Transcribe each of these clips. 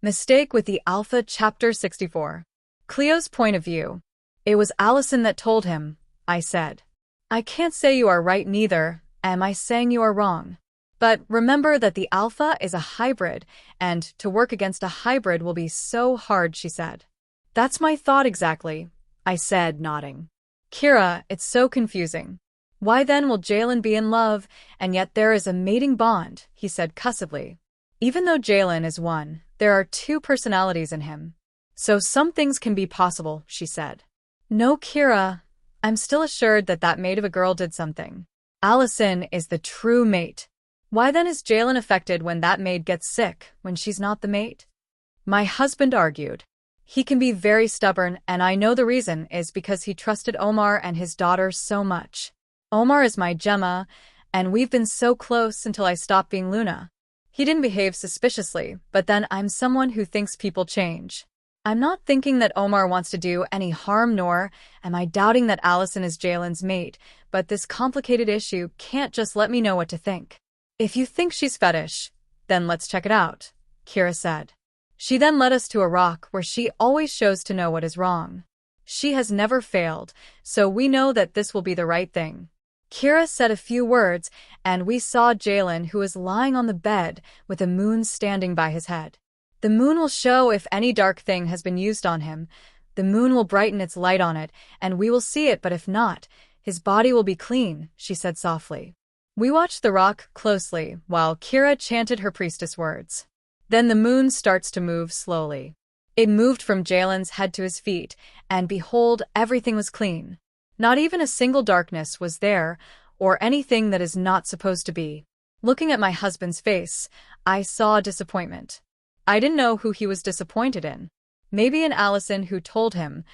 Mistake with the Alpha Chapter 64. Cleo's point of view. It was Allison that told him, I said. I can't say you are right neither, am I saying you are wrong? But remember that the Alpha is a hybrid, and to work against a hybrid will be so hard, she said. That's my thought exactly, I said, nodding. Kira, it's so confusing. Why then will Jalen be in love, and yet there is a mating bond, he said cussively. Even though Jalen is one, there are two personalities in him. So some things can be possible, she said. No, Kira, I'm still assured that that mate of a girl did something. Allison is the true mate. Why then is Jalen affected when that maid gets sick, when she's not the mate? My husband argued. He can be very stubborn, and I know the reason is because he trusted Omar and his daughter so much. Omar is my Gemma, and we've been so close until I stopped being Luna. He didn't behave suspiciously, but then I'm someone who thinks people change. I'm not thinking that Omar wants to do any harm, nor am I doubting that Allison is Jalen's mate, but this complicated issue can't just let me know what to think. If you think she's fetish, then let's check it out, Kira said. She then led us to a rock where she always shows to know what is wrong. She has never failed, so we know that this will be the right thing. Kira said a few words, and we saw Jalen, who is lying on the bed with a moon standing by his head. The moon will show if any dark thing has been used on him. The moon will brighten its light on it, and we will see it, but if not, his body will be clean, she said softly. We watched the rock closely while Kira chanted her priestess words. Then the moon starts to move slowly. It moved from Jalen's head to his feet, and behold, everything was clean. Not even a single darkness was there, or anything that is not supposed to be. Looking at my husband's face, I saw disappointment. I didn't know who he was disappointed in. Maybe in Allison, who told him,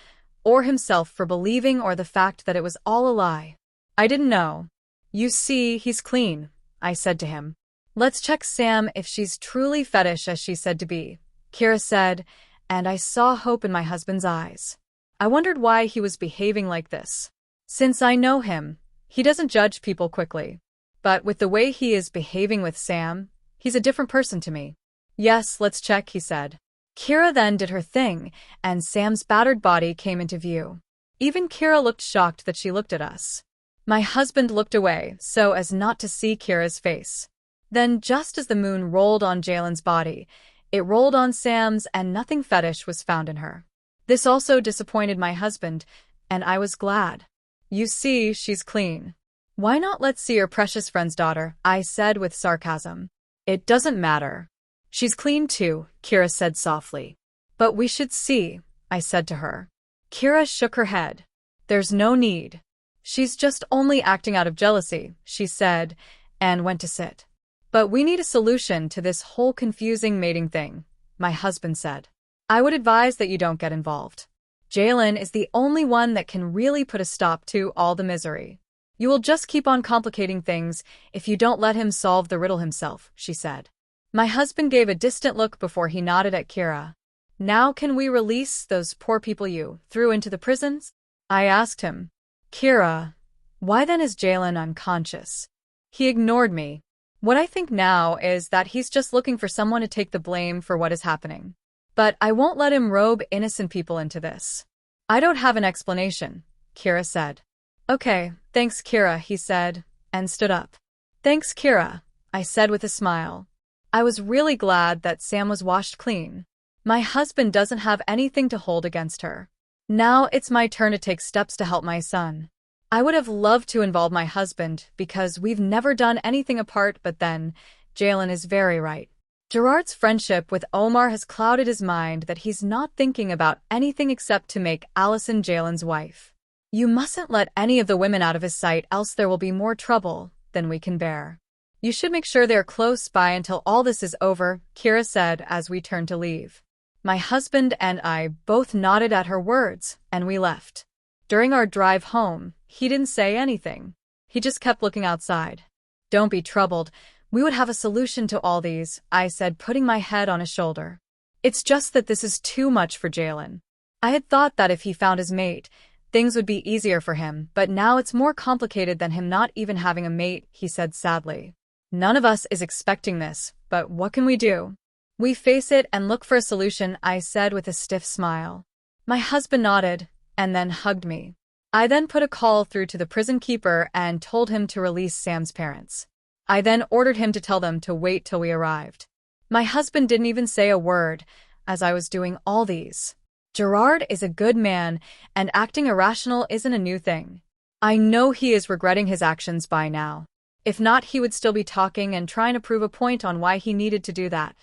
or himself for believing, or the fact that it was all a lie. I didn't know. You see, he's clean, I said to him. Let's check Sam if she's truly fetish as she's said to be, Kira said, and I saw hope in my husband's eyes. I wondered why he was behaving like this. Since I know him, he doesn't judge people quickly. But with the way he is behaving with Sam, he's a different person to me. Yes, let's check, he said. Kira then did her thing, and Sam's battered body came into view. Even Kira looked shocked that she looked at us. My husband looked away so as not to see Kira's face. Then, just as the moon rolled on Jalen's body, it rolled on Sam's, and nothing fetish was found in her. This also disappointed my husband, and I was glad. You see, she's clean. Why not let's see your precious friend's daughter, I said with sarcasm. It doesn't matter. She's clean too, Kira said softly. But we should see, I said to her. Kira shook her head. There's no need. She's just only acting out of jealousy, she said, and went to sit. But we need a solution to this whole confusing mating thing, my husband said. I would advise that you don't get involved. Jalen is the only one that can really put a stop to all the misery. You will just keep on complicating things if you don't let him solve the riddle himself, she said. My husband gave a distant look before he nodded at Kira. Now can we release those poor people you threw into the prisons? I asked him. Kira, why then is Jalen unconscious? He ignored me. What I think now is that he's just looking for someone to take the blame for what is happening. But I won't let him robe innocent people into this. I don't have an explanation, Kira said. Okay, thanks Kira, he said, and stood up. Thanks Kira, I said with a smile. I was really glad that Sam was washed clean. My husband doesn't have anything to hold against her. Now it's my turn to take steps to help my son. I would have loved to involve my husband because we've never done anything apart, but then, Jalen is very right. Gerard's friendship with Omar has clouded his mind that he's not thinking about anything except to make Allison Jalen's wife. You mustn't let any of the women out of his sight, else there will be more trouble than we can bear. You should make sure they're close by until all this is over, Kira said as we turned to leave. My husband and I both nodded at her words, and we left. During our drive home, he didn't say anything. He just kept looking outside. Don't be troubled. We would have a solution to all these, I said, putting my head on his shoulder. It's just that this is too much for Jalen. I had thought that if he found his mate, things would be easier for him, but now it's more complicated than him not even having a mate, he said sadly. None of us is expecting this, but what can we do? We face it and look for a solution, I said with a stiff smile. My husband nodded, and then hugged me. I then put a call through to the prison keeper and told him to release Sam's parents. I then ordered him to tell them to wait till we arrived. My husband didn't even say a word, as I was doing all these. Gerard is a good man, and acting irrational isn't a new thing. I know he is regretting his actions by now. If not, he would still be talking and trying to prove a point on why he needed to do that.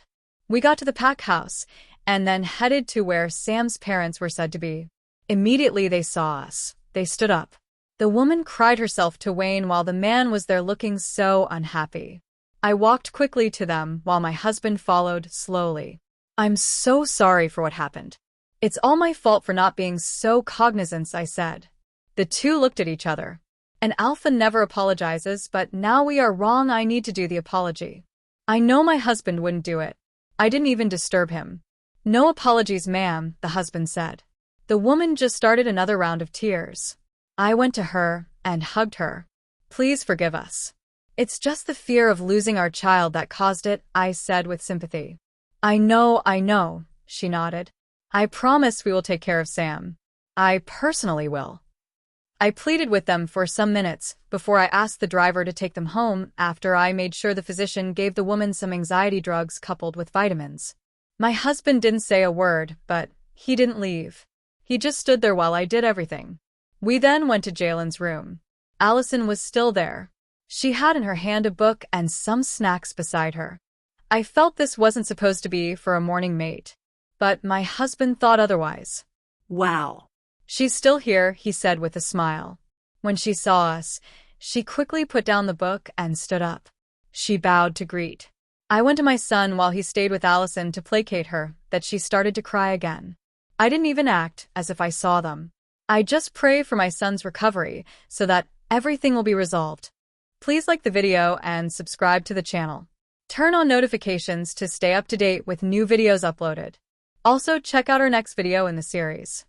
We got to the pack house, and then headed to where Sam's parents were said to be. Immediately they saw us. They stood up. The woman cried herself to Wayne while the man was there looking so unhappy. I walked quickly to them while my husband followed slowly. I'm so sorry for what happened. It's all my fault for not being so cognizant, I said. The two looked at each other. An alpha never apologizes, but now we are wrong. I need to do the apology. I know my husband wouldn't do it. I didn't even disturb him. No apologies, ma'am, the husband said. The woman just started another round of tears. I went to her and hugged her. Please forgive us. It's just the fear of losing our child that caused it, I said with sympathy. I know, she nodded. I promise we will take care of Sam. I personally will. I pleaded with them for some minutes before I asked the driver to take them home after I made sure the physician gave the woman some anxiety drugs coupled with vitamins. My husband didn't say a word, but he didn't leave. He just stood there while I did everything. We then went to Jalen's room. Allison was still there. She had in her hand a book and some snacks beside her. I felt this wasn't supposed to be for a morning mate, but my husband thought otherwise. Wow. She's still here, he said with a smile. When she saw us, she quickly put down the book and stood up. She bowed to greet. I went to my son while he stayed with Allison to placate her that she started to cry again. I didn't even act as if I saw them. I just pray for my son's recovery so that everything will be resolved. Please like the video and subscribe to the channel. Turn on notifications to stay up to date with new videos uploaded. Also, check out our next video in the series.